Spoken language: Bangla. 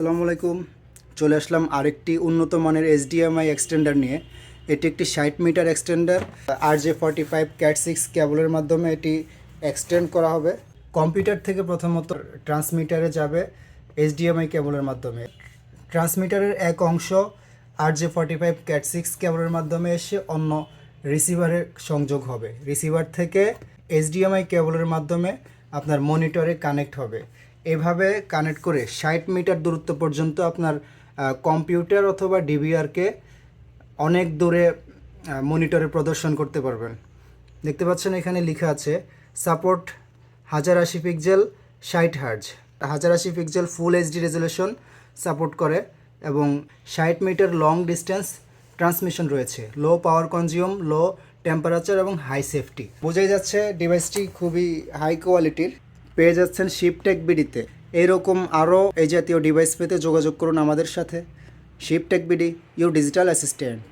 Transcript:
আসসালামু আলাইকুম। চলে আসলাম আরেকটি উন্নত মানের এইচডিএমআই এক্সটেন্ডার নিয়ে। এটি একটি 60 মিটার এক্সটেন্ডার। RJ45 Cat6 কেবলের মাধ্যমে এটি এক্সটেন্ড করা হবে। কম্পিউটার থেকে প্রথমত ট্রান্সমিটারে যাবে এইচডিএমআই কেবলের মাধ্যমে। ট্রান্সমিটারের এক অংশ RJ45 Cat6 কেবলের মাধ্যমে এসে অন্য রিসিভারে সংযোগ হবে। রিসিভার থেকে এইচডিএমআই কেবলের মাধ্যমে আপনার মনিটরে কানেক্ট হবে। এভাবে কানেক্ট করে 60 মিটার দূরত্ব পর্যন্ত আপনার কম্পিউটার অথবা ডিভিআরকে অনেক দূরে মনিটরে প্রদর্শন করতে পারবেন। দেখতে পাচ্ছেন এখানে লেখা আছে support 1080 pixel 60 hertz. 1080 pixel full HD resolution support করে এবং 60 মিটার লং ডিস্টেন্স ট্রান্সমিশন রয়েছে। লো পাওয়ার কনজিউম, লো টেম্পারেচার এবং হাই সেফটি। বোঝাই যাচ্ছে ডিভাইসটি খুবই হাই কোয়ালিটির। পেয়ে যাচ্ছেন শিপটেক বিডিতে। এইরকম আরও এই জাতীয় ডিভাইস পেতে যোগাযোগ করুন আমাদের সাথে। শিপটেক বিডি, ইউর ডিজিটাল অ্যাসিস্ট্যান্ট।